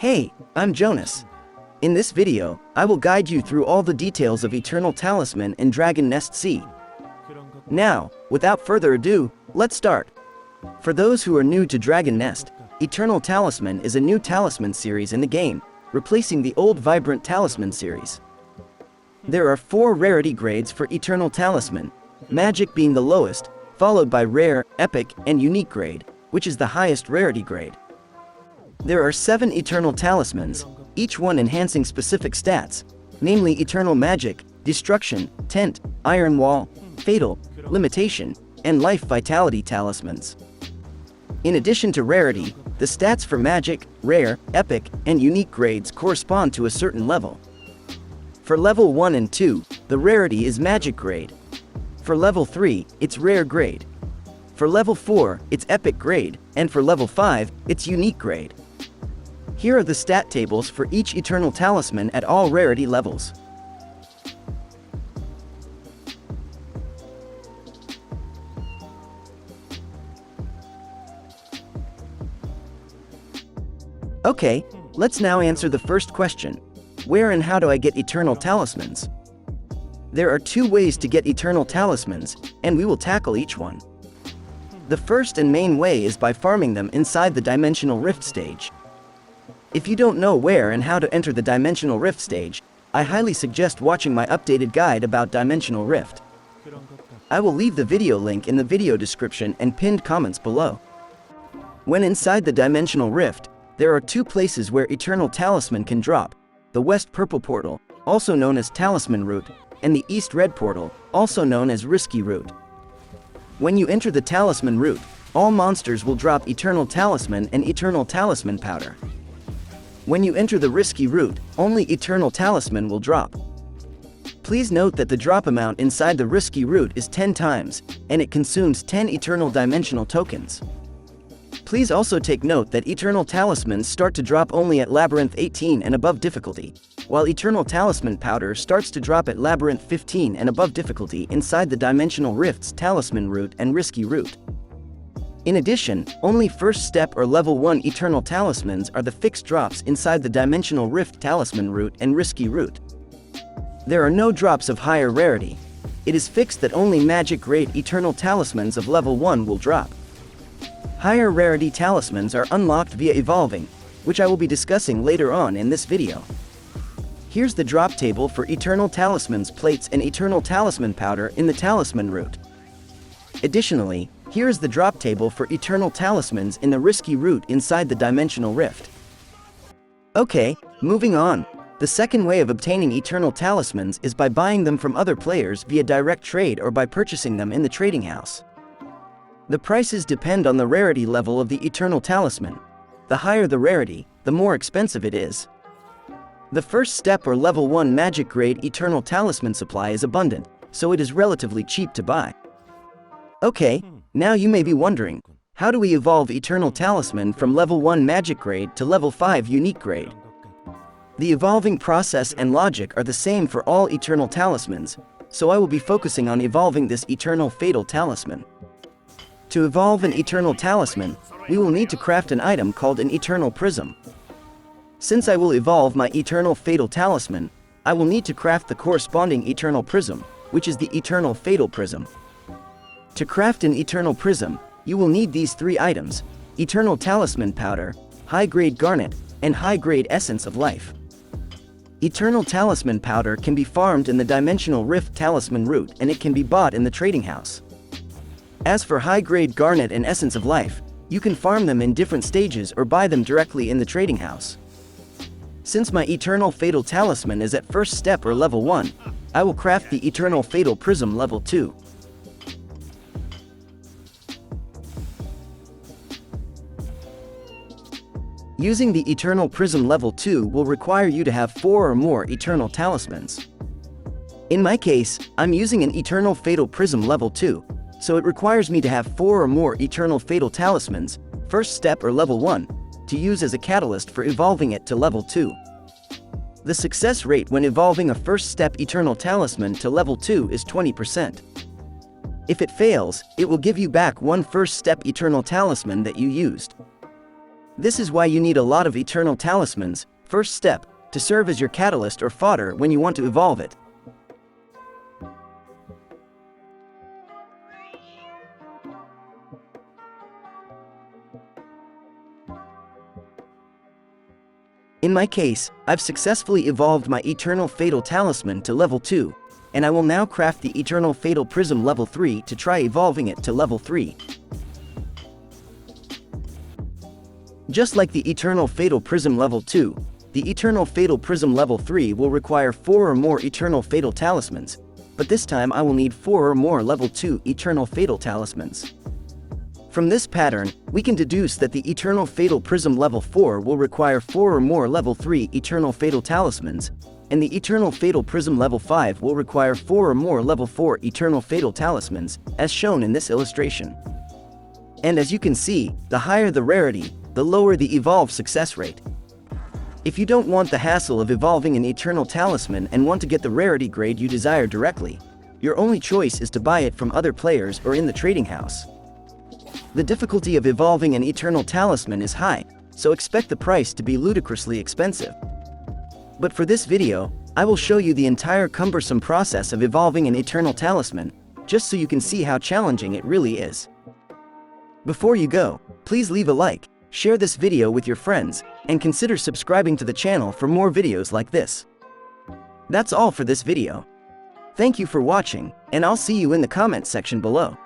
Hey, I'm Jonas. In this video, I will guide you through all the details of Eternal Talisman and Dragon Nest C. Now, without further ado, let's start. For those who are new to Dragon Nest, Eternal Talisman is a new talisman series in the game, replacing the old Vibrant Talisman series. There are 4 rarity grades for Eternal Talisman, Magic being the lowest, followed by Rare, Epic, and Unique grade, which is the highest rarity grade. There are 7 Eternal Talismans, each one enhancing specific stats, namely Eternal Magic, Destruction, Tent, Iron Wall, Fatal, Limitation, and Life Vitality Talismans. In addition to rarity, the stats for Magic, Rare, Epic, and Unique grades correspond to a certain level. For level 1 and 2, the rarity is Magic grade. For level 3, it's Rare grade. For level 4, it's Epic grade, and for level 5, it's Unique grade. Here are the stat tables for each Eternal Talisman at all rarity levels. Okay, let's now answer the first question. Where and how do I get Eternal Talismans? There are 2 ways to get Eternal Talismans, and we will tackle each one. The first and main way is by farming them inside the Dimensional Rift stage. If you don't know where and how to enter the Dimensional Rift stage, I highly suggest watching my updated guide about Dimensional Rift. I will leave the video link in the video description and pinned comments below. When inside the Dimensional Rift, there are 2 places where Eternal Talisman can drop: the West Purple Portal, also known as Talisman Route, and the East Red Portal, also known as Risky Route. When you enter the Talisman Route, all monsters will drop Eternal Talisman and Eternal Talisman Powder. When you enter the Risky Route, only Eternal Talisman will drop. Please note that the drop amount inside the Risky Route is 10 times, and it consumes 10 Eternal Dimensional Tokens. Please also take note that Eternal Talismans start to drop only at Labyrinth 18 and above difficulty, while Eternal Talisman Powder starts to drop at Labyrinth 15 and above difficulty inside the Dimensional Rifts Talisman Route and Risky Route. In addition, only first step or level 1 Eternal Talismans are the fixed drops inside the Dimensional Rift Talisman Route and Risky Route. There are no drops of higher rarity. It is fixed that only Magic grade Eternal Talismans of level 1 will drop. Higher rarity talismans are unlocked via evolving, which I will be discussing later on in this video. Here's the drop table for Eternal Talisman's plates and Eternal Talisman Powder in the Talisman Route. Additionally, here is the drop table for Eternal Talismans in the Risky Route inside the Dimensional Rift. Okay, moving on. The second way of obtaining Eternal Talismans is by buying them from other players via direct trade or by purchasing them in the trading house. The prices depend on the rarity level of the Eternal Talisman. The higher the rarity, the more expensive it is. The first step or level 1 Magic grade Eternal Talisman supply is abundant, so it is relatively cheap to buy. Okay, now you may be wondering, how do we evolve Eternal Talisman from level 1 Magic grade to level 5 Unique grade? The evolving process and logic are the same for all Eternal Talismans, so I will be focusing on evolving this Eternal Fatal Talisman. To evolve an Eternal Talisman, we will need to craft an item called an Eternal Prism. Since I will evolve my Eternal Fatal Talisman, I will need to craft the corresponding Eternal Prism, which is the Eternal Fatal Prism. To craft an Eternal Prism, you will need these 3 items: Eternal Talisman Powder, high-grade Garnet, and high-grade Essence of Life. Eternal Talisman Powder can be farmed in the Dimensional Rift Talisman Route, and it can be bought in the trading house. As for high-grade Garnet and Essence of Life, you can farm them in different stages or buy them directly in the trading house. Since my Eternal Fatal Talisman is at first step or level 1, I will craft the Eternal Fatal Prism level 2. Using the Eternal Prism level 2 will require you to have 4 or more Eternal Talismans. In my case, I'm using an Eternal Fatal Prism level 2, so it requires me to have 4 or more Eternal Fatal Talismans, first step or level 1, to use as a catalyst for evolving it to level 2. The success rate when evolving a first step Eternal Talisman to level 2 is 20%. If it fails, it will give you back one first step Eternal Talisman that you used. This is why you need a lot of Eternal Talismans, first step, to serve as your catalyst or fodder when you want to evolve it. In my case, I've successfully evolved my Eternal Fatal Talisman to level 2, and I will now craft the Eternal Fatal Prism level 3 to try evolving it to level 3. Just like the Eternal Fatal Prism level 2, the Eternal Fatal Prism level 3 will require 4 or more Eternal Fatal Talismans, but this time I will need 4 or more level 2 Eternal Fatal Talismans. From this pattern, we can deduce that the Eternal Fatal Prism level 4 will require 4 or more level 3 Eternal Fatal Talismans, and the Eternal Fatal Prism level 5 will require 4 or more level 4 Eternal Fatal Talismans, as shown in this illustration. And as you can see, the higher the rarity, the lower the evolve success rate. If you don't want the hassle of evolving an Eternal Talisman and want to get the rarity grade you desire directly, your only choice is to buy it from other players or in the trading house. The difficulty of evolving an Eternal Talisman is high, so expect the price to be ludicrously expensive. But for this video, I will show you the entire cumbersome process of evolving an Eternal Talisman, just so you can see how challenging it really is. Before you go, please leave a like, share this video with your friends, and consider subscribing to the channel for more videos like this. That's all for this video. Thank you for watching, and I'll see you in the comment section below.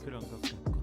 그런 것 같고